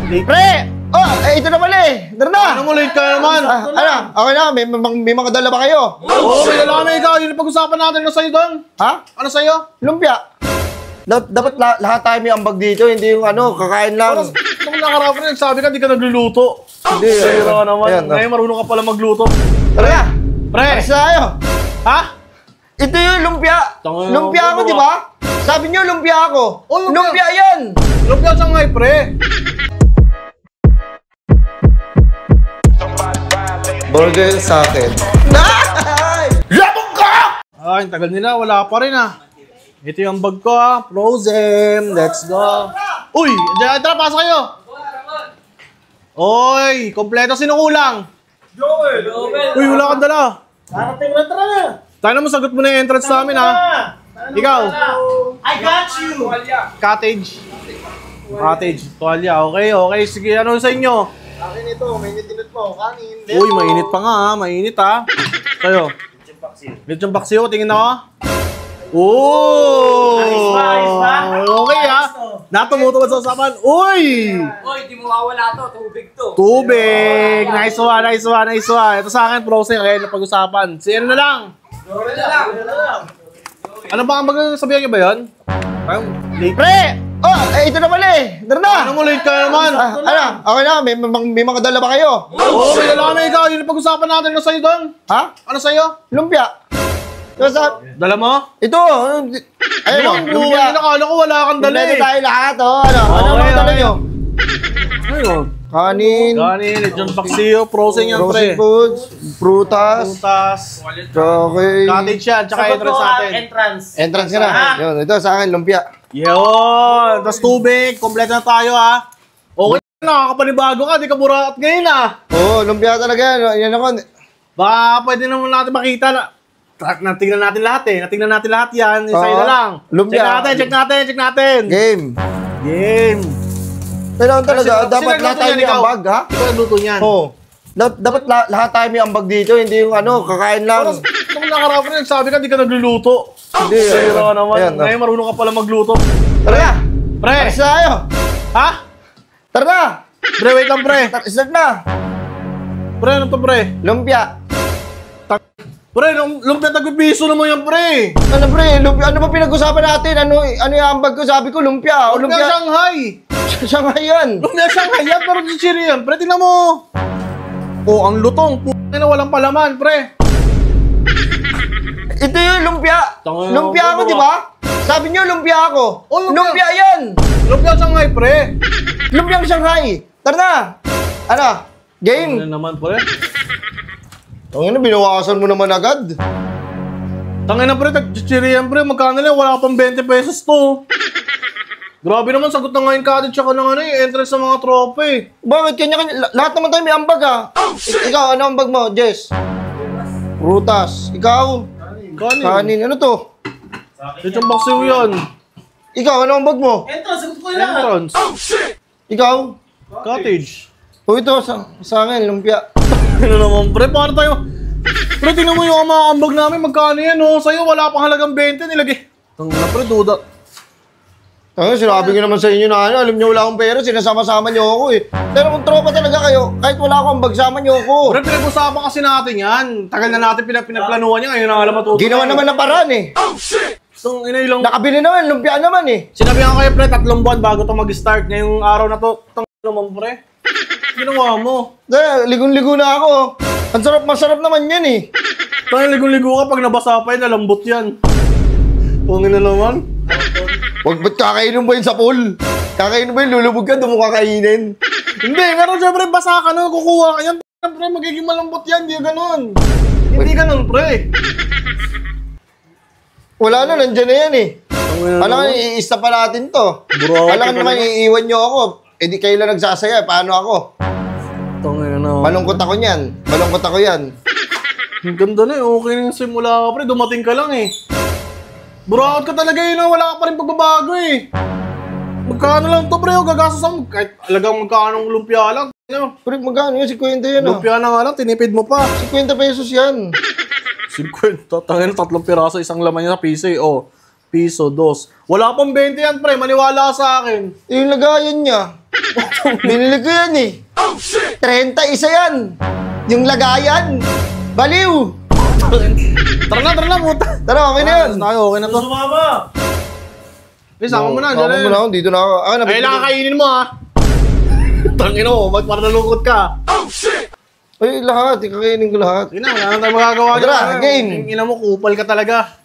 Pre! Oh, ito na pala eh. Tara na. Ano mo, late ka naman? Ano? Okay na, may mga dala ba kayo? Oo, may dala kami ikaw. Yun ang pag-usapan natin. Ano sa'yo doon? Ha? Ano sa'yo? Lumpia. Dapat lahat tayo may ambag dito, hindi yung kakain lang. Nung nakarap rin, sabi ka, di ka nagluluto. Hindi. Sira ka naman. Ayan, Ngayon, marunong ka pala magluto. Tara na. Pre! Alis na tayo. Ha? Ito yung lumpia. Lumpia ako, di ba? Sabi niyo, lumpia ako. Oh, lumpia yan. Lumpia Shanghai, pre. Burger sa akin. Labog ka! Ay, tagal nila. Wala pa rin ah. Ito yung bag ko ah. Frozen. Let's go. Uy! Diyan, tara, pasok kayo. Oy! Kompleto. Sino kulang? Joel! Uy, wala kang dala. Tara na! Tayo naman, sagot mo na yung entrance namin ha. Ikaw. I got you! Cottage. Cottage. Tuwalya. Okay. Sige, ano sa inyo? Akin ito, may nitinot mo, kanin. Uy, mainit pa nga ha. Mainit ha. Kayo. Lechon paksiw. Tingin na ako. Oh! Ayos ba? Okay ha. Natumutuwad sa usapan. Uy! Uy, di mo mawala to. Tubig to. Tubig! Nice one. Ito sa akin, frozen. Kaya na pag-usapan. Si ano na lang? Joel na lang. Ano ba ang sabihan niyo ba yun? Parang late. Pre! Oh, ito na pala eh. Tara na. Ano mo, late ka naman? Ano? Okay na, may mga dala ba kayo? Oo, may dala kami ikaw. Yun ang pag-usapan natin. Ano sa'yo doon? Ha? Ano sa'yo? Lumpia. Dala mo? Ito. Ayun o, lumpia. Nakala ko wala kang dala Kompleto eh. tayo lahat o. Ano Okay, ang dala okay. nyo? Ayun. Kanin. Lechon paksiw, frozen yan, Frozen pre. foods. Prutas. Putas. Okay. Cottage yan, tsaka entrance natin. Entrance ka na. Yun, ito sa akin, lumpia. Yun. Tapos tubig. Kompleto na tayo ha. Okay na, nakakapanibago ka. Di ka buraot ngayon ah. Oo, lumpia talaga yan. Yan ako. Baka pwede naman natin makita na. Natingnan natin lahat eh. Natingnan natin lahat yan. Isa'yo na lang. Lumpia. Check natin. Game. Kailangan talaga, dapat lahat tayo may ambag, ha? Ikaw nagluto niyan. Oo. Dapat lahat tayo may ambag dito, hindi yung kakain lang. Nung nakarap rin, sabi ka, di ka nagluluto. Hindi. Sira ka naman. Ayan, Ngayon, marunong ka pala magluto. Tara na! Pre! Alis na tayo! Ha? Tara na! Pre, wait lang, pre. Start na! Pre, ano to, pre? Lumpia! Pre, lumpia tagpipiso naman yan, pre. Ano pre? Lumpia? Ano ba pinag-usapan natin? Ano yung ambag ko? Sabi ko lumpia. O Lumpia Shanghai. Shanghai yan. Lumpia Shanghai yan, pero chichiri yan. Pre, tingnan mo. Oh, ang lutong. Puta na walang palaman, pre. Ito yung lumpia. Tangina, Lumpia ako, ano di ba? Sabi niyo lumpia ako. Oh, lumpia yan. Lumpia Shanghai, pre. Lumpia Shanghai. Tara na. Ano? Game. Ano naman, pre? Ang binawasan mo naman agad. Tangina, pre, chichiri yan, pre. Magkano lang? Wala pang 20 pesos to. Grabe naman, sagot na ngayon ka tsaka ng entrance sa mga tropa eh. Bakit kanya-kanya? Lahat naman tayo may ambag ha. Ikaw, ano ambag mo, Jess? Prutas. Ikaw? Kanin. Ano to? Lechon paksiw yan. Ikaw, ano ambag mo? Sagot ko lang. Entrance. Ikaw? Cottage. O ito, sa akin, lumpia. Ano naman, pre? Paano tayo? Pre, tingnan mo yung mga ambag namin. Magkano yan, oh? Sa'yo, wala pang halagang 20. Nilagay. Tangina, pre, duda. Sinabi ko naman sa inyo na alam niyo wala akong pera, sinasama-sama niyo ako eh. Pero kung tropa talaga kayo, kahit wala akong ambag, sama niyo ako. Pre, pinag-usapan kasi natin yan. Tagal na natin pinagplanuhan niya. Ngayon na alam matuto. Ginawa naman ng paraan eh. Itong inailang... Nakabili naman, lumpia naman eh. Sinabi ko kayo, pre, 3 buwan bago ito mag-start. Ngayong araw na to, naman, pre. Ginawa mo. Ligon-ligo na ako. Ang masarap naman yan eh. Tayo ligo-ligo ka, pag nabasa pa yun, nalambot yan. Tungin na naman. Ba't kakainin mo yun sa pool? Kakainin mo yun, lulubog ka, doon mo kakainin. Hindi, pero syempre, basa ka na, kukuha ka yan. Pre, magiging malambot yan, hindi ganun. Hindi ganun, pre. Wala na, nandyan na yan eh. Alam nga, i-stop pa natin to. Alam nga naman, iiwan nyo ako. Eh di kayo lang nagsasaya, paano ako? Tungin na. Malungkot ako yan. Malungkot ako yan. Ang ganda na eh, okay na yung simula ka, pre. Dumating ka lang eh. Buraot ka talaga yun, wala ka pa rin pagbabago eh. Magkano lang to, pre, gagastos ako. Kahit alagang magkano lumpia lang. Pre, magkano yun? 50 yan ah. Lumpia na nga lang, tinipid mo pa. 50 pesos yan. 50, tangin, 3 piraso, isang laman niya sa piso eh. Oh, piso, 2. Wala pang 20 yan, pre. Maniwala ka sa akin. Yung lagayan niya. Binili ko yan eh. 30 isa yan. Yung lagayan. Baliw. Tara na, puta. Tara, okay na yan. Tayo, okay na to. Sumama! Sama mo na, Sama dyan mo na ako. Dito na ako. Ah, Ay, lang kakainin mo, ha? Tangin mo, ba't parang nalungkot ka? Ay, lahat. Ikakainin ko lahat. Sige na, wala na tayo magagawa. Tara, dyan. game. Ina mo, kupal ka talaga.